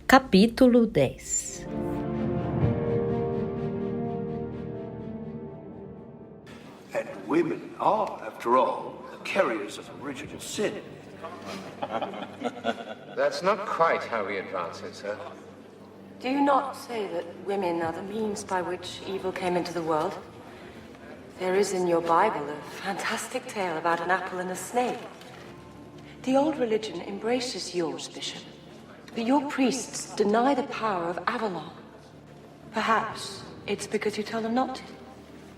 Capítulo 10. And women are, after all, the carriers of original sin. That's not quite how we advance it, sir. Do you not say that women are the means by which evil came into the world? There is in your Bible a fantastic tale about an apple and a snake. The old religion embraces yours, Bishop, but your priests deny the power of Avalon. Perhaps it's because you tell them not to.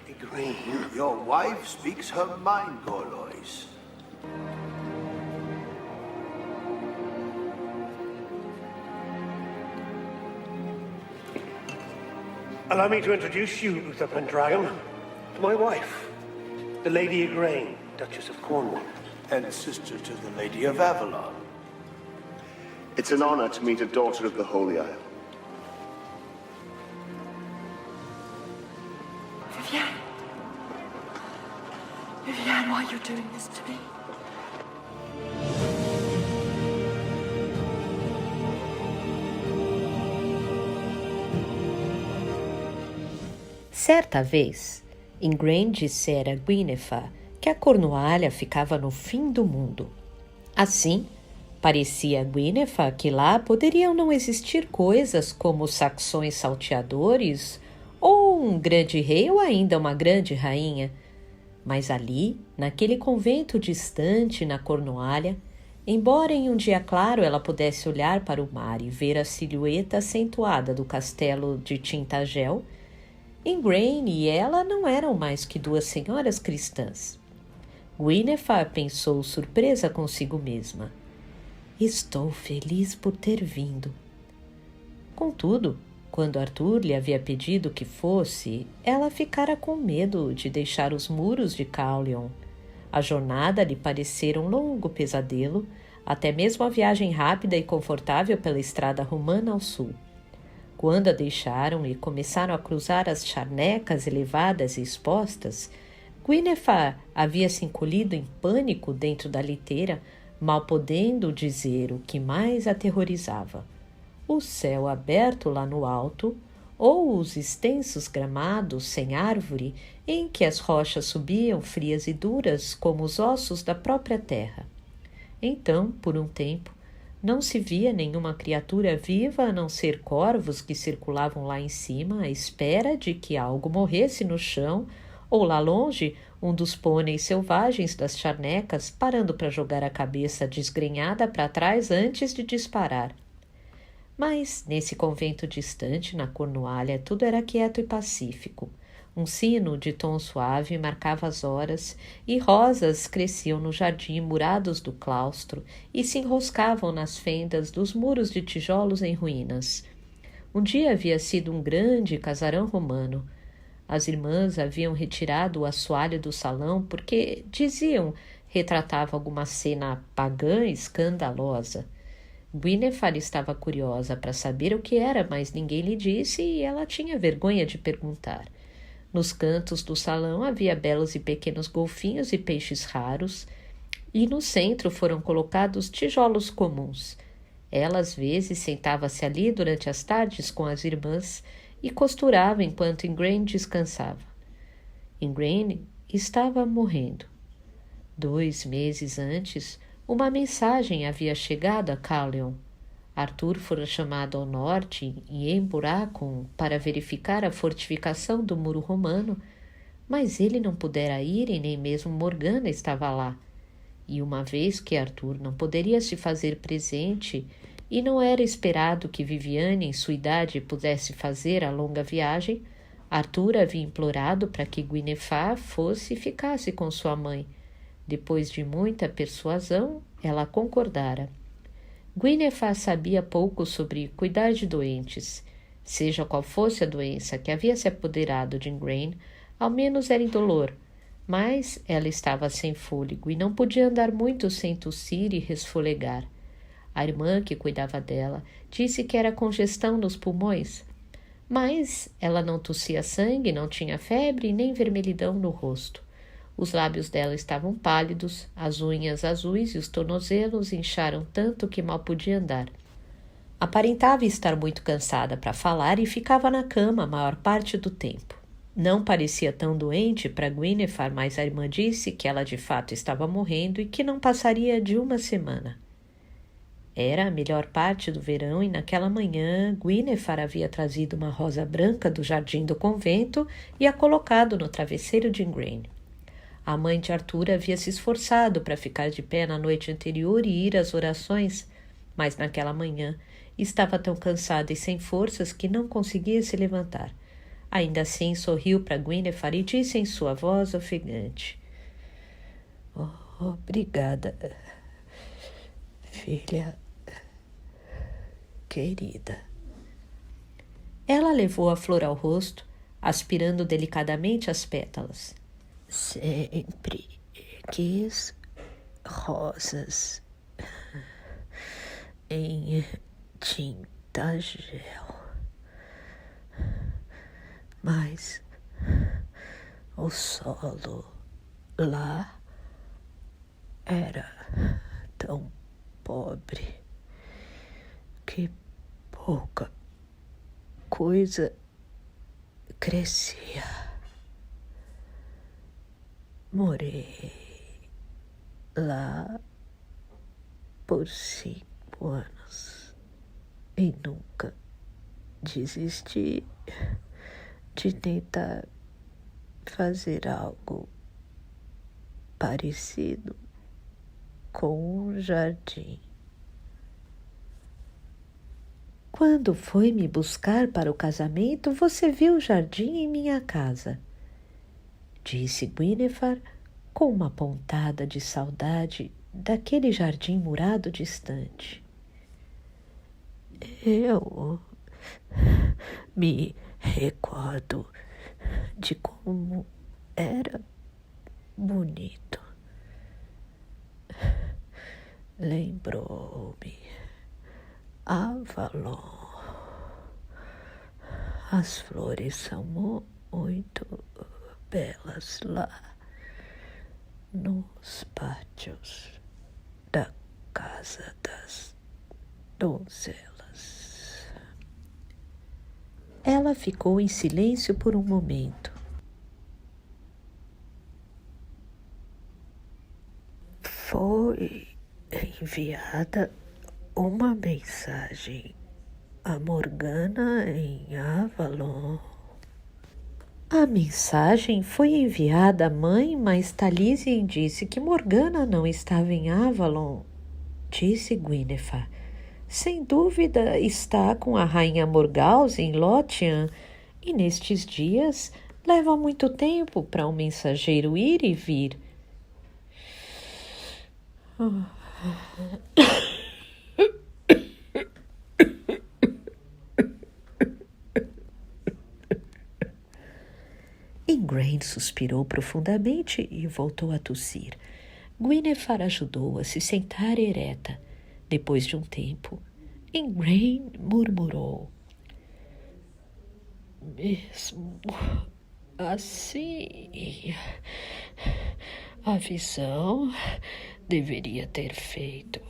Igraine, your wife speaks her mind, Gorlois. Allow me to introduce you, Uther Pendragon, to my wife, the Lady Igraine, Duchess of Cornwall. And sister to the Lady of Avalon. It's an honor to meet a daughter of the Holy Isle. Vivienne. Vivienne, why are you doing this to me? Certa vez, Igraine dissera a Gwyneth que a Cornualha ficava no fim do mundo. Assim, parecia a Gwyneth que lá poderiam não existir coisas como saxões salteadores, ou um grande rei ou ainda uma grande rainha. Mas ali, naquele convento distante na Cornualha, embora em um dia claro ela pudesse olhar para o mar e ver a silhueta acentuada do castelo de Tintagel, Igraine e ela não eram mais que duas senhoras cristãs. Gwyneth pensou surpresa consigo mesma. Estou feliz por ter vindo. Contudo, quando Arthur lhe havia pedido que fosse, ela ficara com medo de deixar os muros de Caerleon. A jornada lhe parecera um longo pesadelo, até mesmo a viagem rápida e confortável pela estrada romana ao sul. Quando a deixaram e começaram a cruzar as charnecas elevadas e expostas, Gwyneth havia se encolhido em pânico dentro da liteira, mal podendo dizer o que mais aterrorizava: o céu aberto lá no alto, ou os extensos gramados sem árvore em que as rochas subiam frias e duras como os ossos da própria terra. Então, por um tempo, não se via nenhuma criatura viva a não ser corvos que circulavam lá em cima à espera de que algo morresse no chão, ou lá longe, um dos pôneis selvagens das charnecas parando para jogar a cabeça desgrenhada para trás antes de disparar. Mas, nesse convento distante, na Cornualha, tudo era quieto e pacífico. Um sino de tom suave marcava as horas, e rosas cresciam no jardim murados do claustro e se enroscavam nas fendas dos muros de tijolos em ruínas. Um dia havia sido um grande casarão romano. As irmãs haviam retirado o assoalho do salão porque, diziam, retratava alguma cena pagã escandalosa. Gwyneth estava curiosa para saber o que era, mas ninguém lhe disse e ela tinha vergonha de perguntar. Nos cantos do salão havia belos e pequenos golfinhos e peixes raros, e no centro foram colocados tijolos comuns. Ela, às vezes, sentava-se ali durante as tardes com as irmãs e costurava enquanto Igraine descansava. Igraine estava morrendo. 2 meses antes, uma mensagem havia chegado a Caerleon. Arthur fora chamado ao norte, em Emburacum, para verificar a fortificação do muro romano, mas ele não pudera ir e nem mesmo Morgana estava lá. E uma vez que Arthur não poderia se fazer presente, e não era esperado que Viviane, em sua idade, pudesse fazer a longa viagem, Arthur havia implorado para que Gwyneth fosse e ficasse com sua mãe. Depois de muita persuasão, ela concordara. Gwyneth sabia pouco sobre cuidar de doentes. Seja qual fosse a doença que havia se apoderado de Igraine, ao menos era indolor, mas ela estava sem fôlego e não podia andar muito sem tossir e resfolegar. A irmã que cuidava dela disse que era congestão nos pulmões, mas ela não tossia sangue, não tinha febre nem vermelhidão no rosto. Os lábios dela estavam pálidos, as unhas azuis e os tornozelos incharam tanto que mal podia andar. Aparentava estar muito cansada para falar e ficava na cama a maior parte do tempo. Não parecia tão doente para Gwynethar, mas a irmã disse que ela de fato estava morrendo e que não passaria de uma semana. Era a melhor parte do verão e naquela manhã Gwynethar havia trazido uma rosa branca do jardim do convento e a colocado no travesseiro de Igraine. A mãe de Arthur havia se esforçado para ficar de pé na noite anterior e ir às orações, mas naquela manhã estava tão cansada e sem forças que não conseguia se levantar. Ainda assim, sorriu para Gwynethar e disse em sua voz ofegante: "Obrigada, filha querida." Ela levou a flor ao rosto, aspirando delicadamente as pétalas. "Sempre quis rosas em tinta gel. Mas o solo lá era tão pobre que pouca coisa crescia. Morei lá por 5 anos e nunca desisti de tentar fazer algo parecido com um jardim. Quando foi me buscar para o casamento, você viu o jardim em minha casa, disse Gwynethar com uma pontada de saudade daquele jardim murado distante. Eu me recordo de como era bonito. Lembrou-me Avalon. As flores são muito belas lá nos pátios da Casa das Donzelas. Ela ficou em silêncio por um momento. Foi enviada uma mensagem a Morgana em Avalon. A mensagem foi enviada à mãe, mas Taliesin disse que Morgana não estava em Avalon, disse Gwynethar. Sem dúvida está com a rainha Morgause em Lothian, e nestes dias leva muito tempo para um mensageiro ir e vir. Igraine suspirou profundamente e voltou a tossir. Gwynethar ajudou a se sentar ereta. Depois de um tempo, Igraine murmurou: "Mesmo assim, a visão deveria ter feito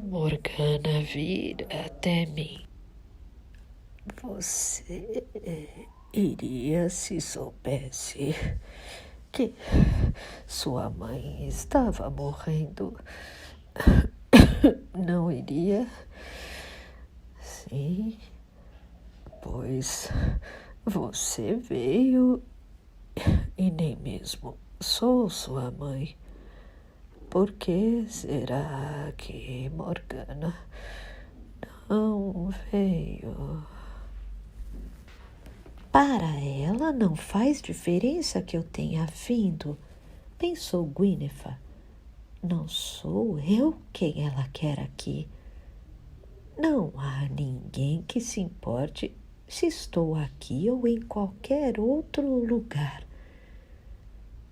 Morgana vir até mim. Você iria se soubesse que sua mãe estava morrendo. Não iria? Sim, pois você veio e nem mesmo sou sua mãe. Por que será que Morgana não veio?" "Para ela não faz diferença que eu tenha vindo", pensou Gwynethar. "Não sou eu quem ela quer aqui. Não há ninguém que se importe se estou aqui ou em qualquer outro lugar."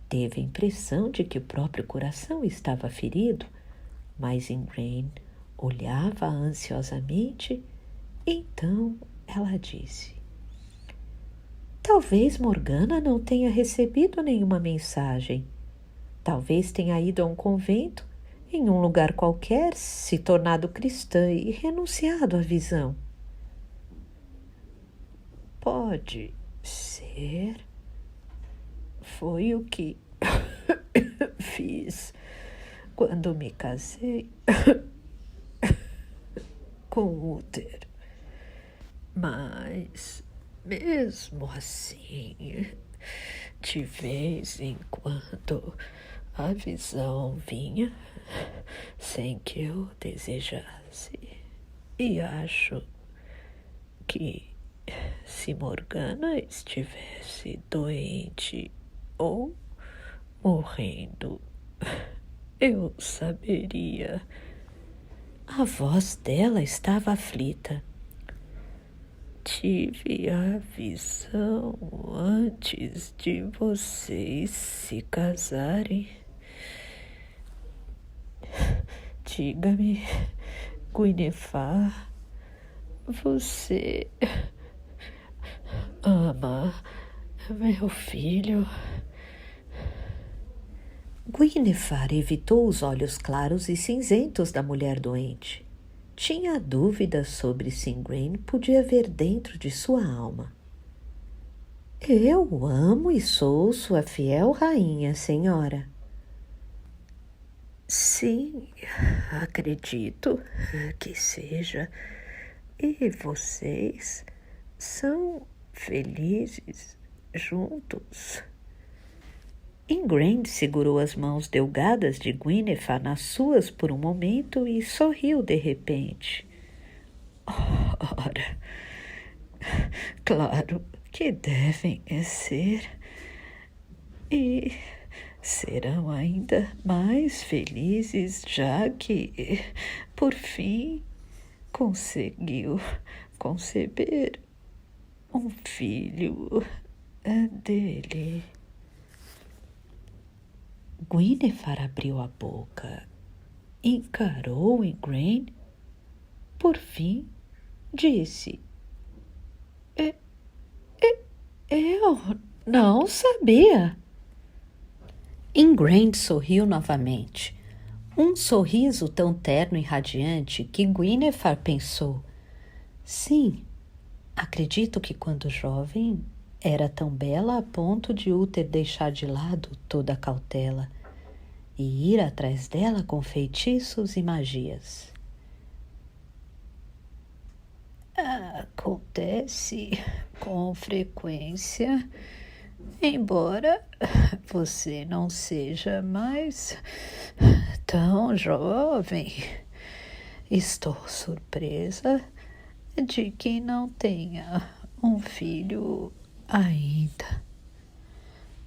Teve a impressão de que o próprio coração estava ferido, mas Igraine olhava ansiosamente. Então ela disse: "Talvez Morgana não tenha recebido nenhuma mensagem. Talvez tenha ido a um convento em um lugar qualquer, se tornado cristã e renunciado à visão. Pode ser. Foi o que fiz quando me casei com Uther. Mas, mesmo assim, de vez em quando a visão vinha sem que eu desejasse. E acho que se Morgana estivesse doente ou morrendo, eu saberia. A voz dela estava aflita. Tive a visão antes de vocês se casarem. Diga-me, Guinevere, você ama meu filho? Guinevere evitou os olhos claros e cinzentos da mulher doente. Tinha dúvidas sobre se Igraine podia ver dentro de sua alma. Eu amo e sou sua fiel rainha, senhora. Sim, acredito que seja. E vocês são felizes juntos? Igraine segurou as mãos delgadas de Guinevere nas suas por um momento e sorriu de repente. Ora, claro que devem ser. E serão ainda mais felizes já que, por fim, conseguiu conceber um filho dele. Guinevere abriu a boca, encarou Igraine, por fim disse: Eu não sabia. Igraine sorriu novamente, um sorriso tão terno e radiante que Guinevere pensou: sim, acredito que quando jovem era tão bela a ponto de Uther deixar de lado toda a cautela e ir atrás dela com feitiços e magias. Acontece com frequência, embora você não seja mais tão jovem. Estou surpresa de que não tenha um filho ainda.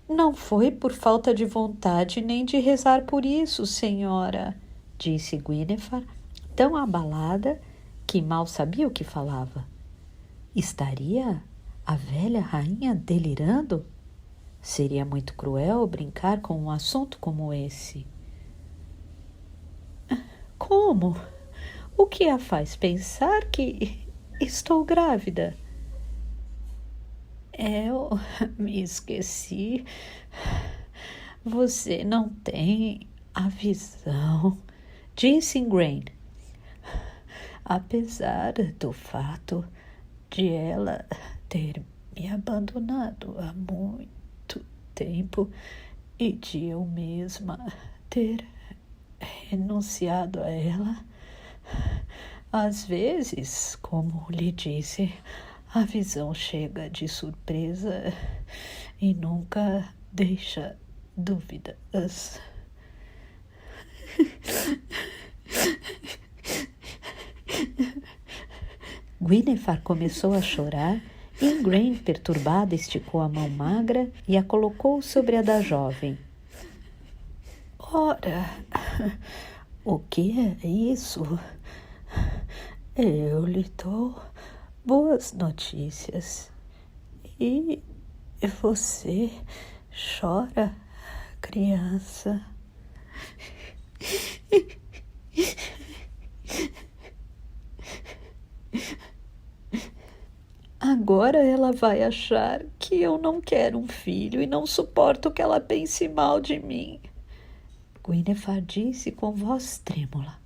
Não foi por falta de vontade nem de rezar por isso, senhora, disse Guinevere, tão abalada que mal sabia o que falava. Estaria a velha rainha delirando? Seria muito cruel brincar com um assunto como esse. Como? O que a faz pensar que estou grávida? Eu me esqueci. Você não tem a visão, disse Igraine. Apesar do fato de ela ter me abandonado há muito tempo e de eu mesma ter renunciado a ela, às vezes, como lhe disse, a visão chega de surpresa e nunca deixa dúvidas. Guinevere começou a chorar e Igraine, perturbada, esticou a mão magra e a colocou sobre a da jovem. Ora, o que é isso? Eu lhe dou boas notícias. E você chora, criança? Agora ela vai achar que eu não quero um filho e não suporto que ela pense mal de mim. Gwynethar disse com voz trêmula.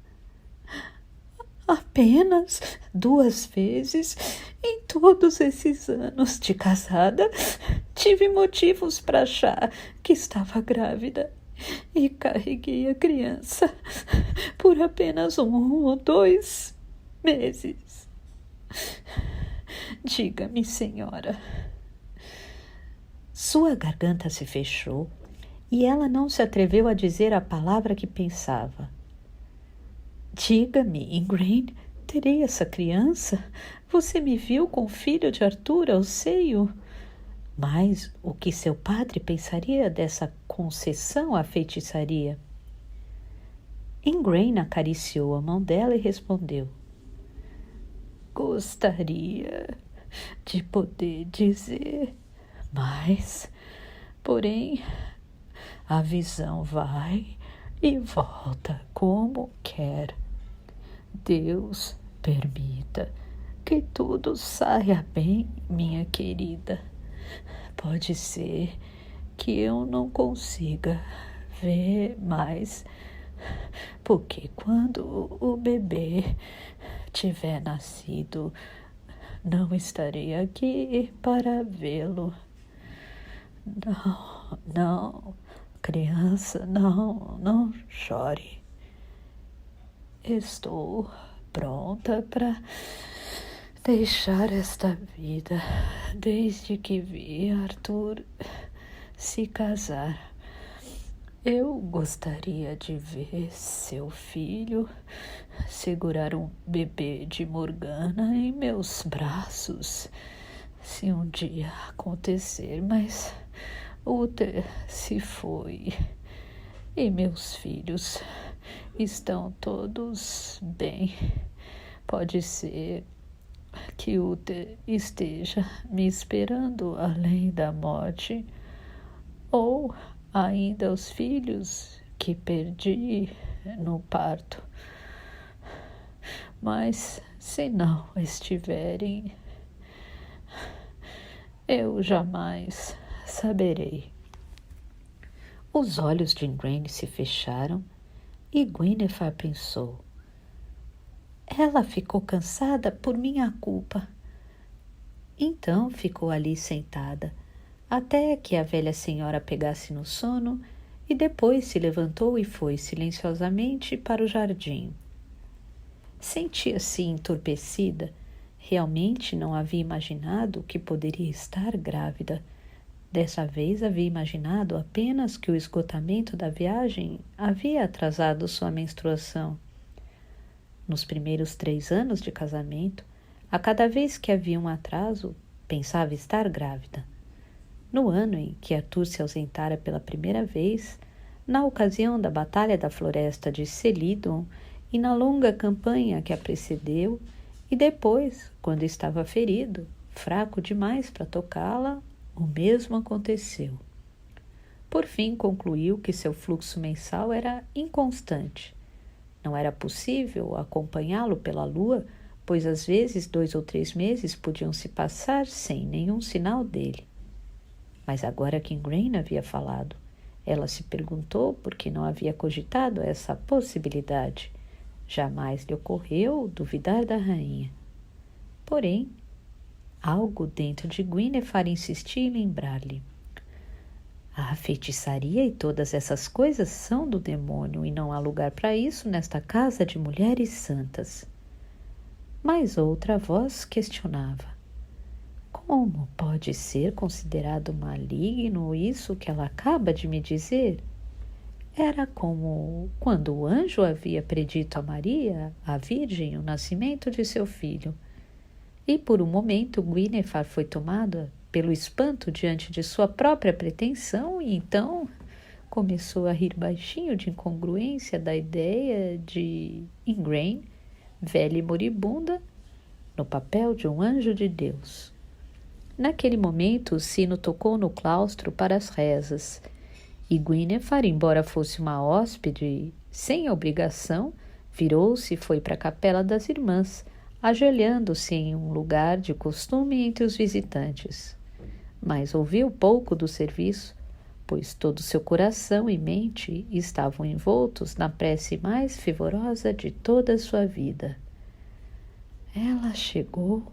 Apenas 2 vezes em todos esses anos de casada tive motivos para achar que estava grávida e carreguei a criança por apenas 1 ou 2 meses. Diga-me, senhora. Sua garganta se fechou e ela não se atreveu a dizer a palavra que pensava. Diga-me, Igraine, terei essa criança? Você me viu com o filho de Arthur ao seio? Mas o que seu padre pensaria dessa concessão à feitiçaria? Igraine acariciou a mão dela e respondeu. Gostaria de poder dizer, mas, porém, a visão vai e volta como quer. Deus permita que tudo saia bem, minha querida. Pode ser que eu não consiga ver mais, porque quando o bebê tiver nascido, não estarei aqui para vê-lo. Não, criança, não chore. Estou pronta para deixar esta vida desde que vi Arthur se casar. Eu gostaria de ver seu filho segurar um bebê de Morgana em meus braços, se um dia acontecer, mas Uther se foi e meus filhos estão todos bem. Pode ser que Uther esteja me esperando além da morte, ou ainda os filhos que perdi no parto. Mas se não estiverem, eu jamais saberei. Os olhos de Igraine se fecharam e Gwynethar pensou. Ela ficou cansada por minha culpa. Então ficou ali sentada, até que a velha senhora pegasse no sono e depois se levantou e foi silenciosamente para o jardim. Sentia-se entorpecida. Realmente não havia imaginado que poderia estar grávida. Dessa vez havia imaginado apenas que o esgotamento da viagem havia atrasado sua menstruação. Nos primeiros 3 anos de casamento, a cada vez que havia um atraso, pensava estar grávida. No ano em que Arthur se ausentara pela primeira vez, na ocasião da Batalha da Floresta de Celidon e na longa campanha que a precedeu, e depois, quando estava ferido, fraco demais para tocá-la, o mesmo aconteceu. Por fim, concluiu que seu fluxo mensal era inconstante. Não era possível acompanhá-lo pela lua, pois às vezes 2 ou 3 meses podiam se passar sem nenhum sinal dele. Mas agora que Igraine havia falado, ela se perguntou por que não havia cogitado essa possibilidade. Jamais lhe ocorreu duvidar da rainha. Porém, algo dentro de Gwynethar insistia em lembrar-lhe. A feitiçaria e todas essas coisas são do demônio e não há lugar para isso nesta casa de mulheres santas. Mas outra voz questionava. Como pode ser considerado maligno isso que ela acaba de me dizer? Era como quando o anjo havia predito a Maria, a Virgem, o nascimento de seu filho. E por um momento Gwynethar foi tomada pelo espanto diante de sua própria pretensão e então começou a rir baixinho de incongruência da ideia de Igraine, velha e moribunda, no papel de um anjo de Deus. Naquele momento o sino tocou no claustro para as rezas e Gwynethar, embora fosse uma hóspede sem obrigação, virou-se e foi para a capela das irmãs, ajoelhando-se em um lugar de costume entre os visitantes. Mas ouviu pouco do serviço, pois todo seu coração e mente estavam envoltos na prece mais fervorosa de toda a sua vida. Ela chegou,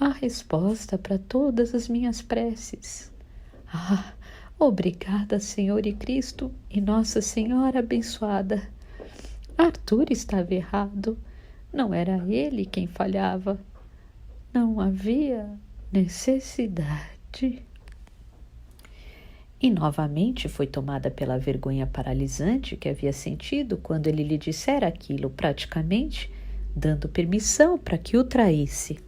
a resposta para todas as minhas preces. Ah, obrigada, Senhor e Cristo e Nossa Senhora abençoada. Arthur estava errado. Não era ele quem falhava. Não havia necessidade. E novamente foi tomada pela vergonha paralisante que havia sentido quando ele lhe dissera aquilo, praticamente dando permissão para que o traísse.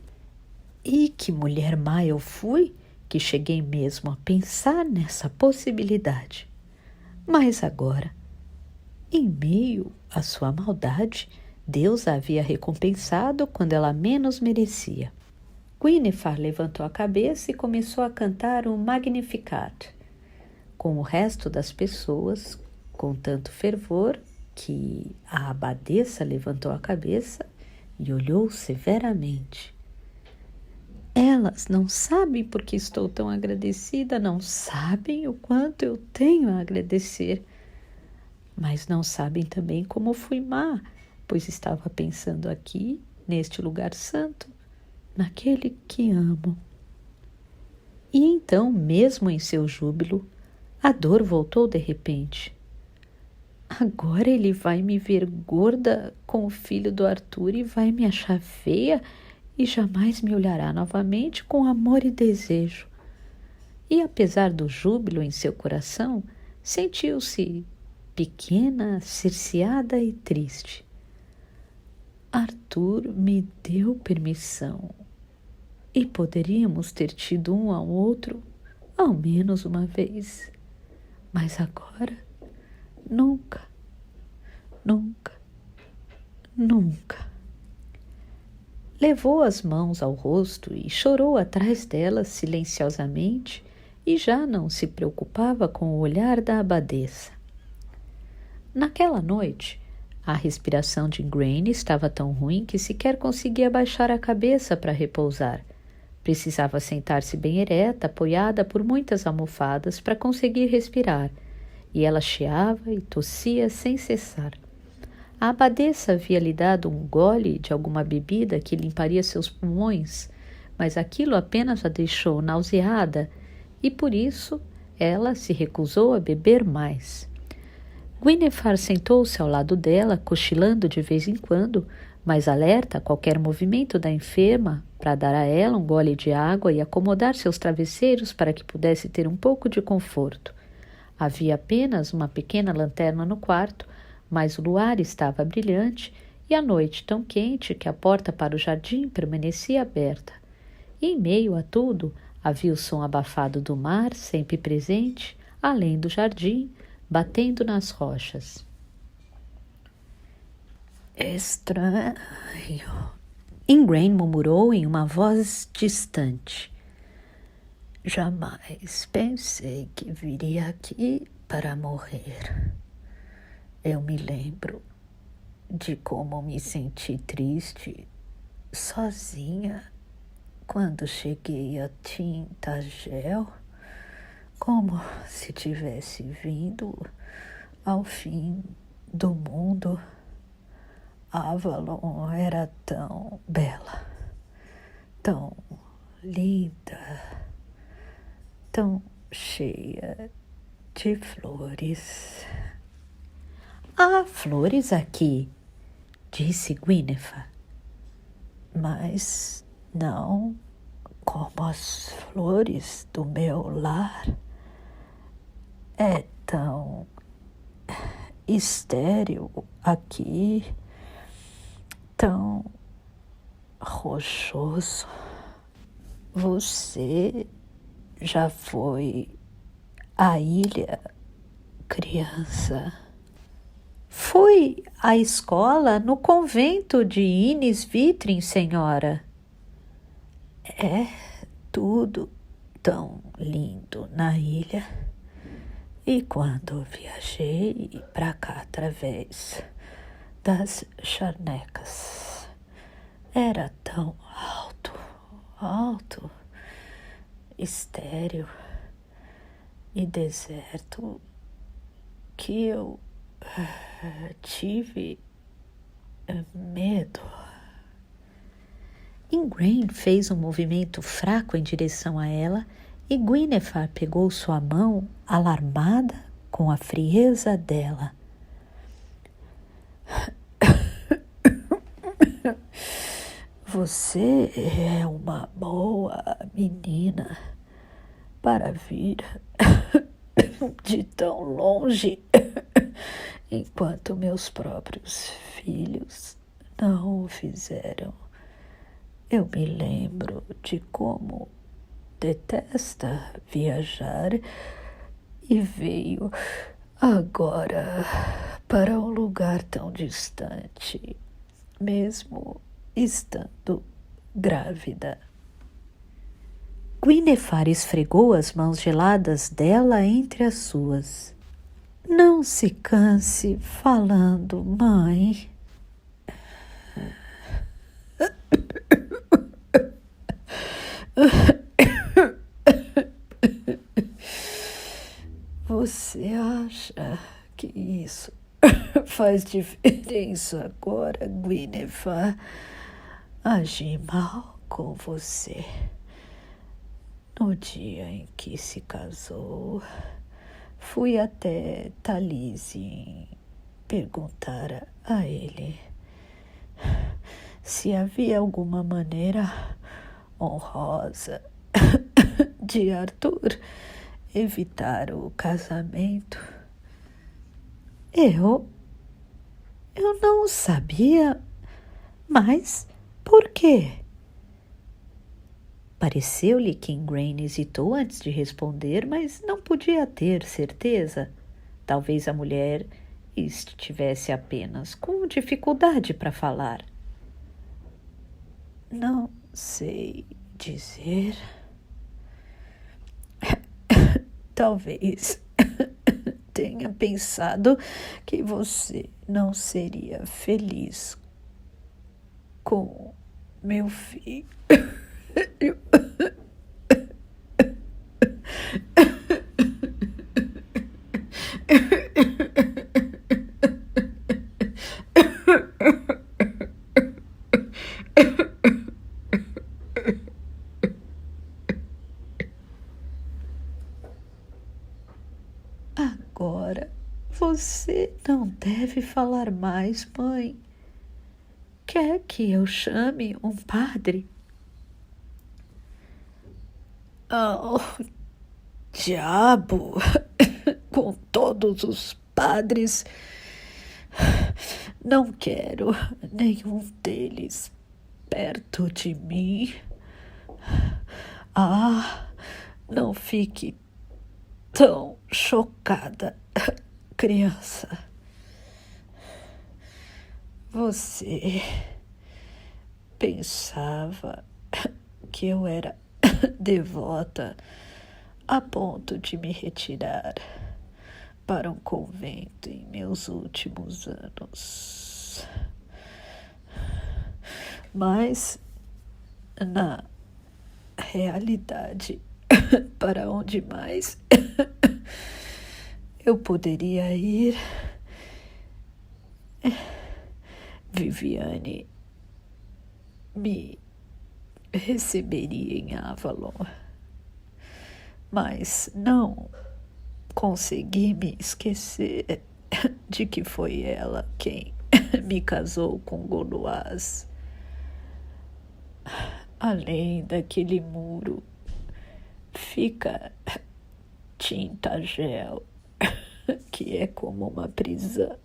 E que mulher má eu fui, que cheguei mesmo a pensar nessa possibilidade. Mas agora, em meio à sua maldade, Deus a havia recompensado quando ela menos merecia. Guinevere levantou a cabeça e começou a cantar um Magnificat, com o resto das pessoas, com tanto fervor que a abadesa levantou a cabeça e olhou severamente. Elas não sabem por que estou tão agradecida, não sabem o quanto eu tenho a agradecer, mas não sabem também como fui má, pois estava pensando aqui, neste lugar santo, naquele que amo. E então, mesmo em seu júbilo, a dor voltou de repente. Agora ele vai me ver gorda com o filho do Arthur e vai me achar feia e jamais me olhará novamente com amor e desejo. E apesar do júbilo em seu coração, sentiu-se pequena, cerceada e triste. Arthur me deu permissão e poderíamos ter tido um ao outro ao menos uma vez. Mas agora, nunca, nunca, nunca. Levou as mãos ao rosto e chorou atrás delas silenciosamente e já não se preocupava com o olhar da abadesa. Naquela noite, a respiração de Igraine estava tão ruim que sequer conseguia baixar a cabeça para repousar. Precisava sentar-se bem ereta, apoiada por muitas almofadas para conseguir respirar, e ela chiava e tossia sem cessar. A abadesa havia lhe dado um gole de alguma bebida que limparia seus pulmões, mas aquilo apenas a deixou nauseada e por isso ela se recusou a beber mais. Guinevere sentou-se ao lado dela, cochilando de vez em quando, mas alerta a qualquer movimento da enferma para dar a ela um gole de água e acomodar seus travesseiros para que pudesse ter um pouco de conforto. Havia apenas uma pequena lanterna no quarto, mas o luar estava brilhante e a noite tão quente que a porta para o jardim permanecia aberta. E em meio a tudo, havia o som abafado do mar, sempre presente, além do jardim, batendo nas rochas. Estranho, Igraine murmurou em uma voz distante. Jamais pensei que viria aqui para morrer. Eu me lembro de como me senti triste, sozinha, quando cheguei a Tintagel, como se tivesse vindo ao fim do mundo. Avalon era tão bela, tão linda, tão cheia de flores. Há flores aqui, disse Guinevere, mas não como as flores do meu lar. É tão estéril aqui, tão rochoso. Você já foi à ilha, criança? Fui à escola no convento de Innis Vitrin, senhora. É tudo tão lindo na ilha. E quando viajei para cá através das charnecas, era tão alto, estéril. e deserto que eu tive medo. Ingrain fez um movimento fraco em direção a ela e Guinevere pegou sua mão, alarmada com a frieza dela. Você é uma boa menina para vir de tão longe, enquanto meus próprios filhos não o fizeram. Eu me lembro de como detesta viajar e veio agora para um lugar tão distante, mesmo estando grávida. Guinevere esfregou as mãos geladas dela entre as suas. Não se canse falando, mãe. Você acha que isso faz diferença agora, Guinevere? Agi mal com você. No dia em que se casou, fui até Taliesin perguntar a ele se havia alguma maneira honrosa de Arthur evitar o casamento. Eu não sabia, mas por quê? Pareceu-lhe que Ingrain hesitou antes de responder, mas não podia ter certeza. Talvez a mulher estivesse apenas com dificuldade para falar. Não sei dizer. Talvez tenha pensado que você não seria feliz com meu filho. Agora, você não deve falar mais, mãe. Quer que eu chame um padre? Oh, diabo! Com todos os padres, não quero nenhum deles perto de mim. Ah, não fique tão chocada, criança. Você pensava que eu era devota a ponto de me retirar para um convento em meus últimos anos. Mas, na realidade, para onde mais eu poderia ir? Viviane me receberia em Avalon, mas não consegui me esquecer de que foi ela quem me casou com Goloás. Além daquele muro fica Tintagel, que é como uma prisão,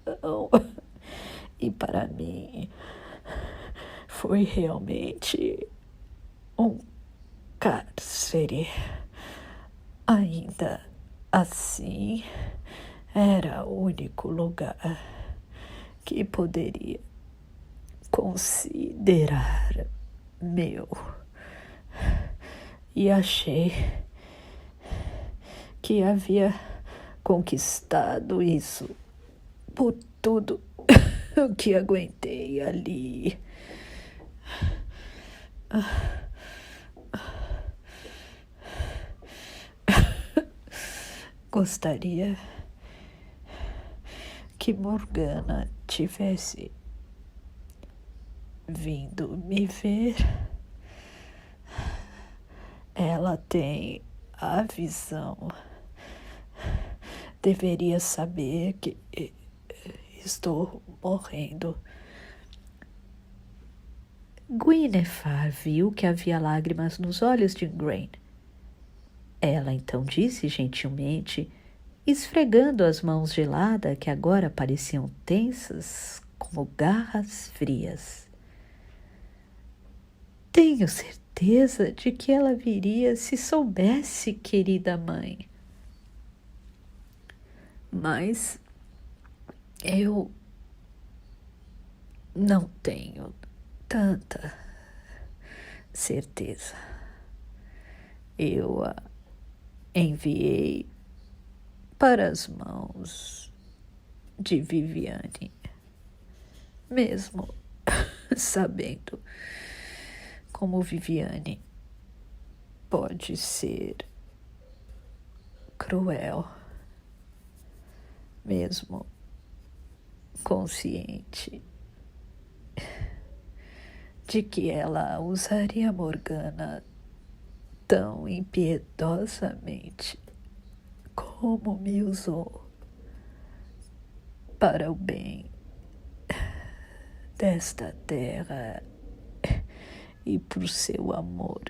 e para mim foi realmente um cárcere. Ainda assim, era o único lugar que poderia considerar meu. E achei que havia conquistado isso por tudo o que aguentei ali. Gostaria que Morgana tivesse vindo me ver. Ela tem a visão. Deveria saber que estou morrendo. Gwynethar viu que havia lágrimas nos olhos de Igraine. Ela então disse gentilmente, esfregando as mãos geladas que agora pareciam tensas como garras frias. Tenho certeza de que ela viria se soubesse, querida mãe. Mas eu não tenho tanta certeza. Eu a enviei para as mãos de Viviane, mesmo sabendo como Viviane pode ser cruel, mesmo consciente de que ela usaria Morgana tão impiedosamente como me usou para o bem desta terra e por seu amor,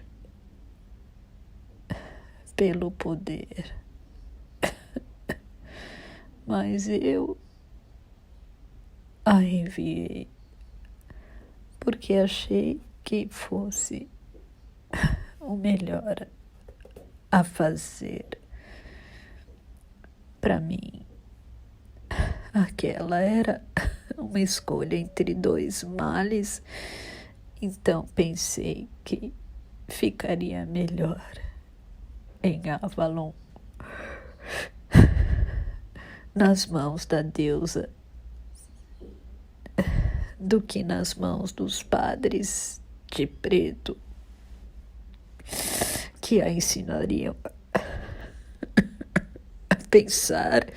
pelo poder. Mas eu a enviei porque achei que fosse o melhor a fazer. Para mim, aquela era uma escolha entre dois males, então pensei que ficaria melhor em Avalon, nas mãos da deusa, do que nas mãos dos padres de preto que a ensinariam a pensar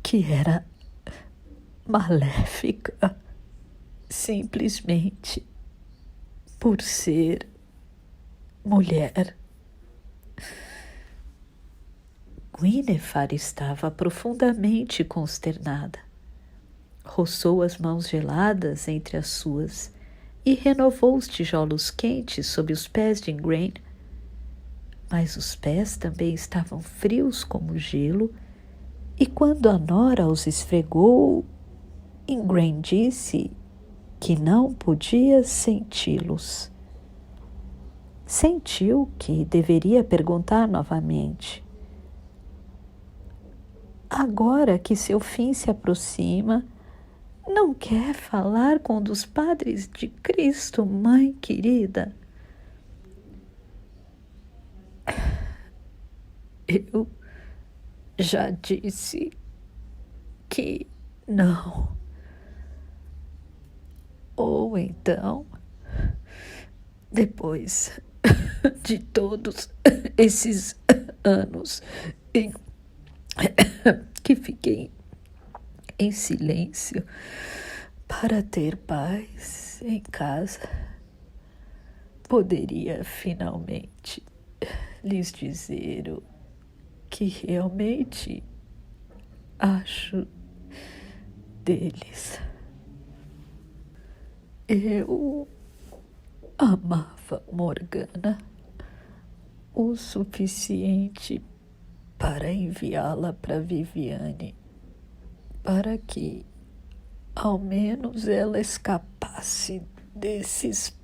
que era maléfica simplesmente por ser mulher. Gwynethar estava profundamente consternada. Roçou as mãos geladas entre as suas e renovou os tijolos quentes sob os pés de Igraine. Mas os pés também estavam frios como gelo, e quando a nora os esfregou, Igraine disse que não podia senti-los. Sentiu que deveria perguntar novamente. Agora que seu fim se aproxima, não quer falar com um dos padres de Cristo, mãe querida? Eu já disse que não. Ou então, depois de todos esses anos em que fiquei em silêncio para ter paz em casa, poderia finalmente lhes dizer o que realmente acho deles. Eu amava Morgana o suficiente para enviá-la para Viviane, para que ao menos ela escapasse desses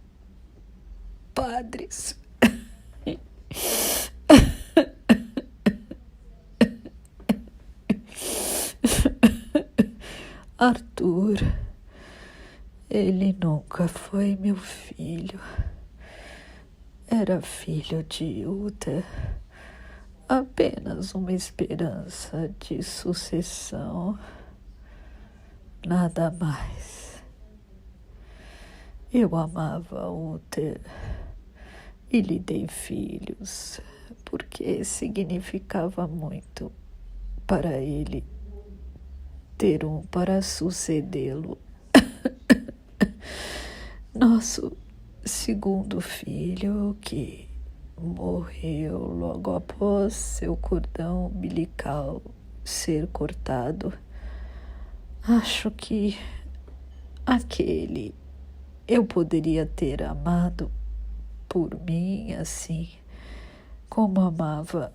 padres. Arthur, ele nunca foi meu filho. Era filho de Uther, apenas uma esperança de sucessão, nada mais. Eu amava Uther e lhe dei filhos, porque significava muito para ele ter um para sucedê-lo. Nosso segundo filho, que morreu logo após seu cordão umbilical ser cortado, acho que aquele eu poderia ter amado por mim assim como amava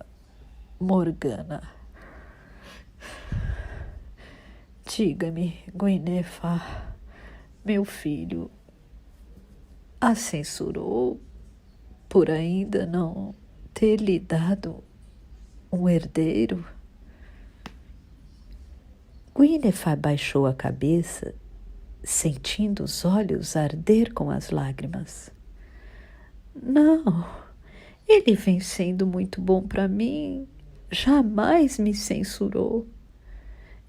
Morgana. Diga-me, Guinevere, meu filho a censurou por ainda não ter lhe dado um herdeiro? Guinevere baixou a cabeça, sentindo os olhos arder com as lágrimas. Não, ele vem sendo muito bom para mim, jamais me censurou.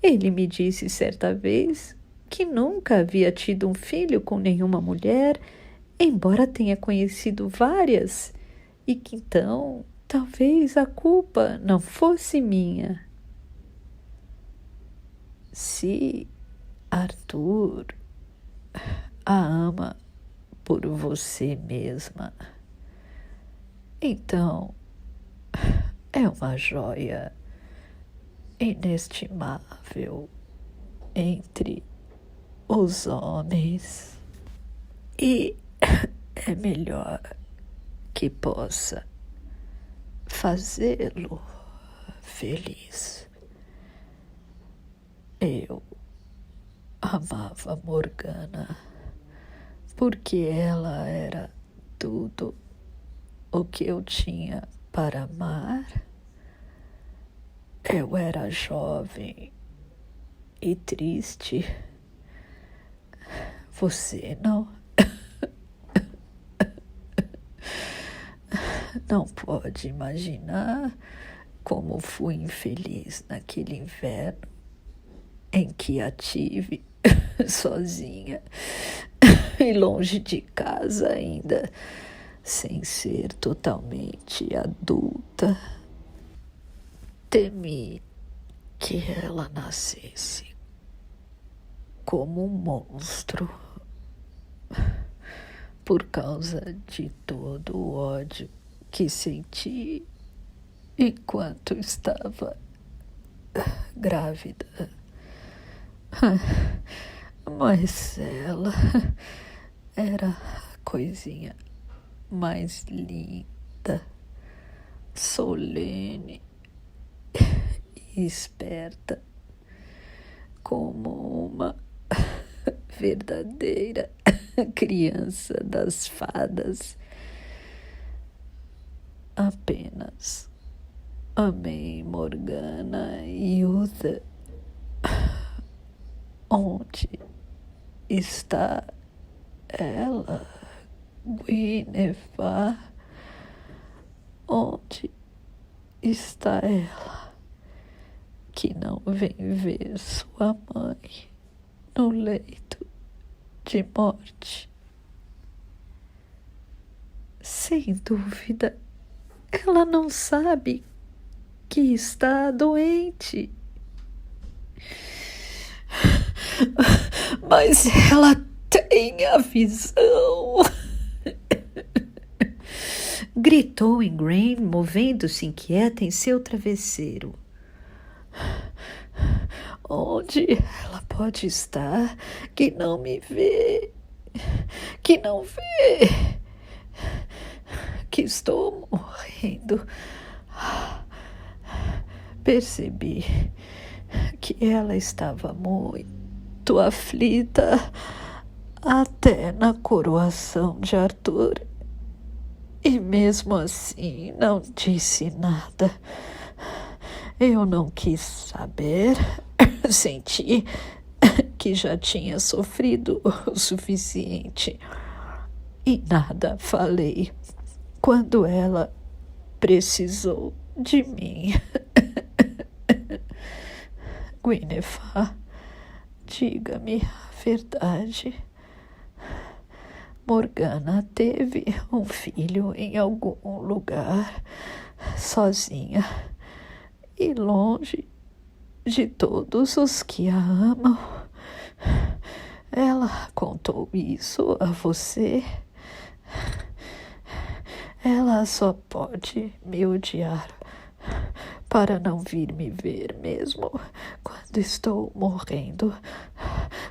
Ele me disse certa vez que nunca havia tido um filho com nenhuma mulher, embora tenha conhecido várias, e que então talvez a culpa não fosse minha. Se Arthur a ama por você mesma, então é uma joia inestimável entre os homens, e é melhor que possa fazê-lo feliz. Eu amava Morgana porque ela era tudo o que eu tinha para amar. Eu era jovem e triste. Você não. Não pode imaginar como fui infeliz naquele inverno em que a tive sozinha e longe de casa ainda, sem ser totalmente adulta. Temi que ela nascesse como um monstro por causa de todo o ódio que senti enquanto estava grávida. Mas ela era a coisinha mais linda, solene e esperta, como uma verdadeira criança das fadas. Apenas amei Morgana e Uther. Onde está ela, Guinevere? Onde está ela que não vem ver sua mãe no leito de morte? Sem dúvida, ela não sabe que está doente. Mas ela tem a visão. Gritou Igraine, movendo-se inquieta em seu travesseiro. Onde ela pode estar que não me vê? Que não vê? Que estou morrendo. Percebi que ela estava muito aflita até na coroação de Arthur, e mesmo assim não disse nada. Eu não quis saber. Senti que já tinha sofrido o suficiente e nada falei quando ela precisou de mim. Guinevere, diga-me a verdade. Morgana teve um filho em algum lugar, sozinha e longe de todos os que a amam. Ela contou isso a você? Ela só pode me odiar para não vir me ver mesmo quando estou morrendo,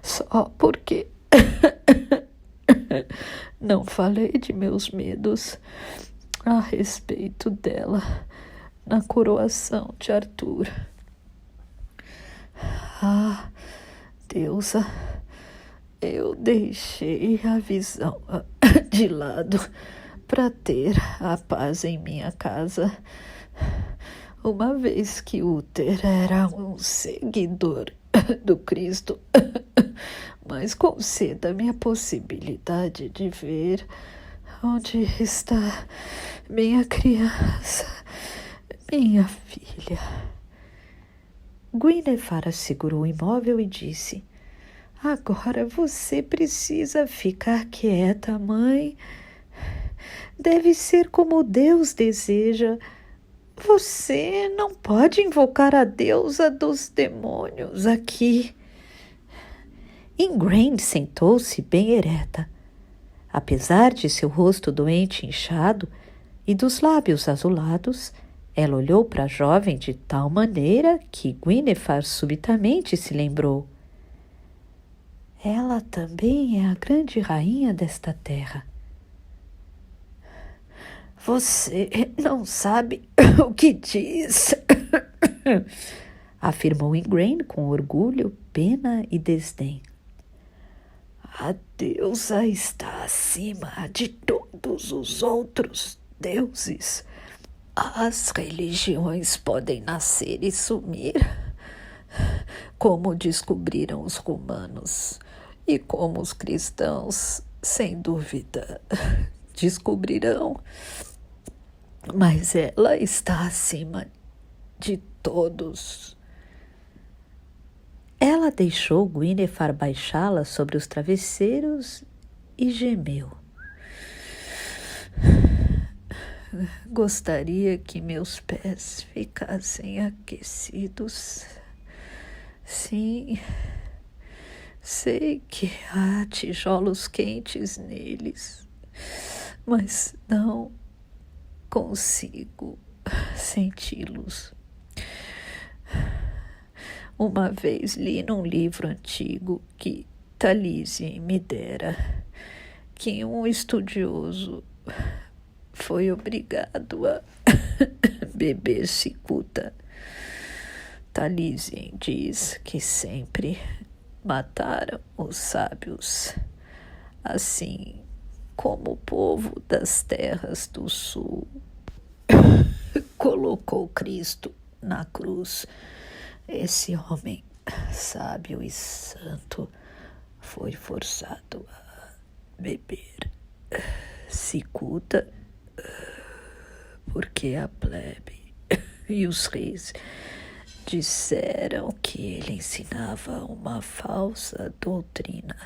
só porque não falei de meus medos a respeito dela na coroação de Arthur. Ah, deusa, eu deixei a visão de lado para ter a paz em minha casa, uma vez que Uther era um seguidor do Cristo. Mas conceda-me a possibilidade de ver onde está minha criança, minha filha. Guinevere segurou o imóvel e disse: Agora você precisa ficar quieta, mãe. Deve ser como Deus deseja. Você não pode invocar a deusa dos demônios aqui. Ingrain sentou-se bem ereta. Apesar de seu rosto doente inchado e dos lábios azulados, ela olhou para a jovem de tal maneira que Guinevere subitamente se lembrou. Ela também é a grande rainha desta terra. Você não sabe o que diz, afirmou Ingrain com orgulho, pena e desdém. A deusa está acima de todos os outros deuses. As religiões podem nascer e sumir, como descobriram os romanos e como os cristãos, sem dúvida, descobrirão. Mas ela está acima de todos. Ela deixou Guinevere baixá-la sobre os travesseiros e gemeu. Gostaria que meus pés ficassem aquecidos. Sim, sei que há tijolos quentes neles, mas não consigo senti-los. Uma vez li num livro antigo que Talise me dera que um estudioso foi obrigado a beber cicuta. Talise diz que sempre mataram os sábios, assim como o povo das terras do sul colocou Cristo na cruz. Esse homem sábio e santo foi forçado a beber cicuta porque a plebe e os reis disseram que ele ensinava uma falsa doutrina,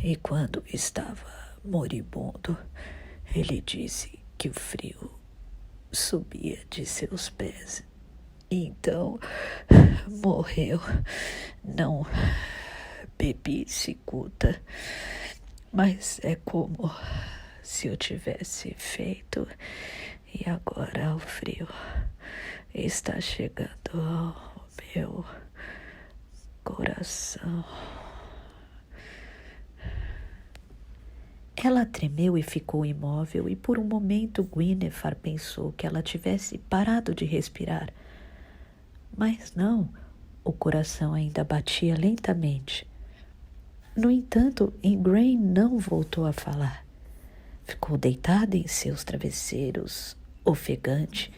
e quando estava moribundo, ele disse que o frio subia de seus pés. Então, morreu. Não bebi cicuta, mas é como se eu tivesse feito, e agora o frio está chegando ao meu coração. Ela tremeu e ficou imóvel, e por um momento Guinevere pensou que ela tivesse parado de respirar. Mas não, o coração ainda batia lentamente. No entanto, Ingrain não voltou a falar. Ficou deitada em seus travesseiros, ofegante.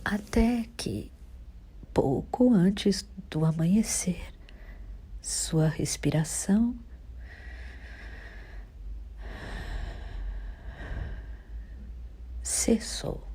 Até que, pouco antes do amanhecer, sua respiração cessou.